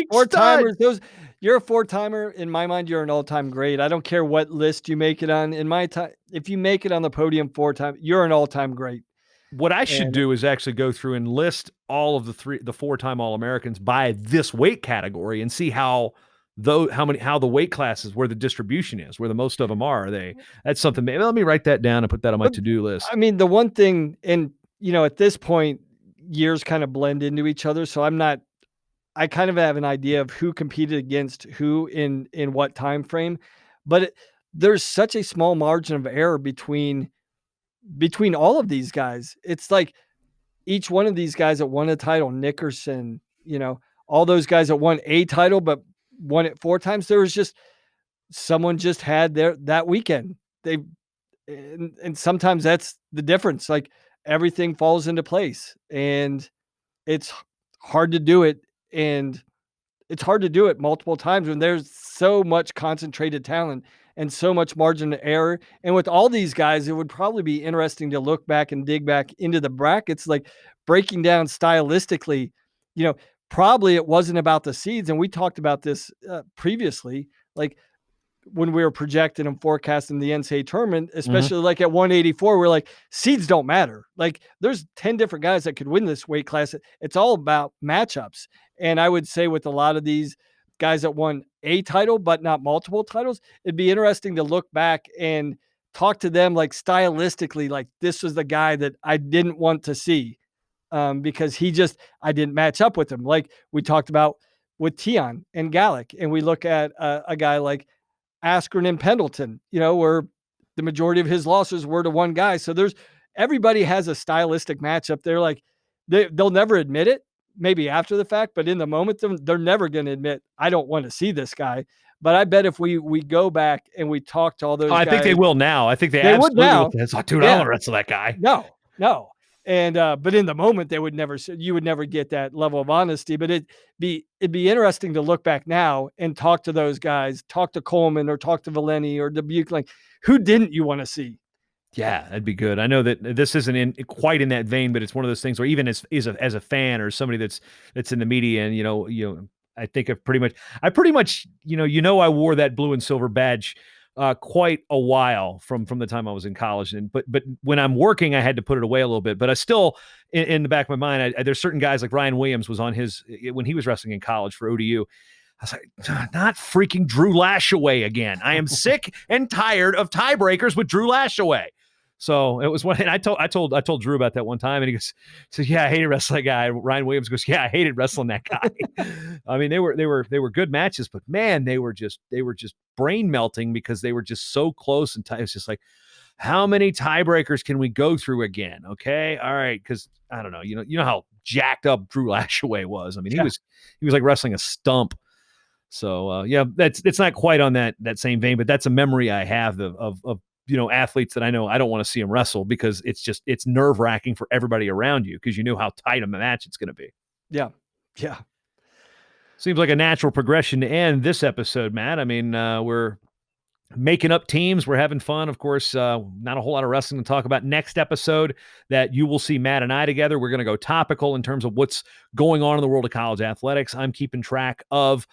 You're a 4-timer. In my mind, you're an all-time great. I don't care what list you make it on. In my time, if you make it on the podium 4 times, you're an all-time great. What I should do is actually go through and list all of the 4-time All-Americans by this weight category and see how the weight classes, where the distribution is, where the most of them are. That's something. Maybe let me write that down and put that on my to-do list. I mean, the one thing, and at this point, years kind of blend into each other. So I kind of have an idea of who competed against who in what time frame, but there's such a small margin of error between all of these guys. It's like each one of these guys that won a title, Nickerson, all those guys that won a title but won it 4 times. There was just someone just had that weekend. And sometimes that's the difference. Like everything falls into place, and it's hard to do it. And it's hard to do it multiple times when there's so much concentrated talent and so much margin of error. And with all these guys, it would probably be interesting to look back and dig back into the brackets, like breaking down stylistically, probably it wasn't about the seeds. And we talked about this previously, like when we were projecting and forecasting the NCAA tournament, especially like at 184, we're like, seeds don't matter. Like there's 10 different guys that could win this weight class. It's all about matchups. And I would say with a lot of these guys that won a title, but not multiple titles, it'd be interesting to look back and talk to them like stylistically, like this was the guy that I didn't want to see because I didn't match up with him. Like we talked about with Tion and Gallic. And we look at a guy like Askren and Pendleton, where the majority of his losses were to one guy. So everybody has a stylistic matchup. They're like, they'll never admit it, maybe after the fact, but in the moment, they're never going to admit, I don't want to see this guy. But I bet if we go back and we talk to all those guys. I think they will now. I think they would now. It's like, dude, I don't want to wrestle that guy. No. And, but in the moment you would never get that level of honesty, but it'd be interesting to look back now and talk to those guys, talk to Coleman or talk to Valenti or Dubuque, like who didn't you want to see? Yeah, that'd be good. I know that this isn't quite in that vein, but it's one of those things where even as a fan or somebody that's in the media and, I think I pretty much, I wore that blue and silver badge quite a while from the time I was in college. But when I'm working, I had to put it away a little bit. But I still, in the back of my mind, there's certain guys like Ryan Williams was on when he was wrestling in college for ODU. I was like, not freaking Drew Lashaway again. I am sick and tired of tiebreakers with Drew Lashaway. So it was and I told Drew about that one time, and he goes, yeah, I hated wrestling that guy. Ryan Williams goes, yeah, I hated wrestling that guy. I mean, they were good matches, but man, they were just brain melting because they were just so close. And it's just like, how many tiebreakers can we go through again? Okay, all right, because I don't know, you know how jacked up Drew Lashaway was. I mean, he was like wrestling a stump. So yeah, it's not quite on that same vein, but that's a memory I have of athletes that I know I don't want to see them wrestle because it's nerve-wracking for everybody around you because you know how tight a match it's going to be. Yeah. Seems like a natural progression to end this episode, Matt. I mean, we're making up teams. We're having fun. Of course, not a whole lot of wrestling to talk about. Next episode that you will see Matt and I together, we're going to go topical in terms of what's going on in the world of college athletics. I'm keeping track of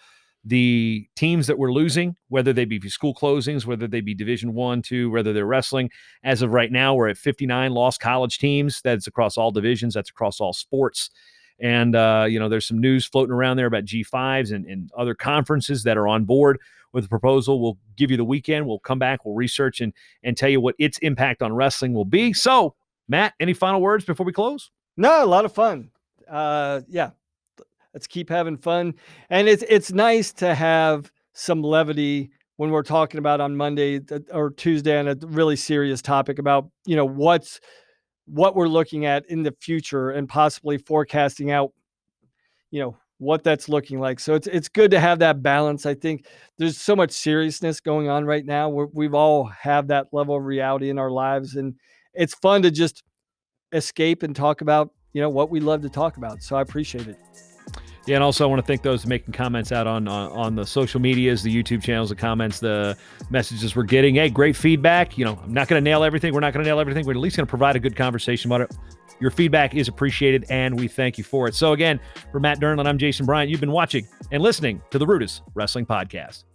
the teams that we're losing, whether they be school closings, whether they be Division I, II, whether they're wrestling. As of right now, we're at 59 lost college teams. That's across all divisions. That's across all sports. And, there's some news floating around there about G5s and other conferences that are on board with the proposal. We'll give you the weekend. We'll come back. We'll research and tell you what its impact on wrestling will be. So, Matt, any final words before we close? No, a lot of fun. Yeah. Let's keep having fun. And it's nice to have some levity when we're talking about on Monday or Tuesday on a really serious topic about, what we're looking at in the future and possibly forecasting out, what that's looking like. So it's good to have that balance. I think there's so much seriousness going on right now. We've all have that level of reality in our lives, and it's fun to just escape and talk about, what we love to talk about. So I appreciate it. Yeah, and also I want to thank those making comments out on the social medias, the YouTube channels, the comments, the messages we're getting. Hey, great feedback. I'm not going to nail everything. We're not going to nail everything. We're at least going to provide a good conversation about it. Your feedback is appreciated, and we thank you for it. So again, for Matt Dernlan, I'm Jason Bryant. You've been watching and listening to the RUDIS Wrestling Podcast.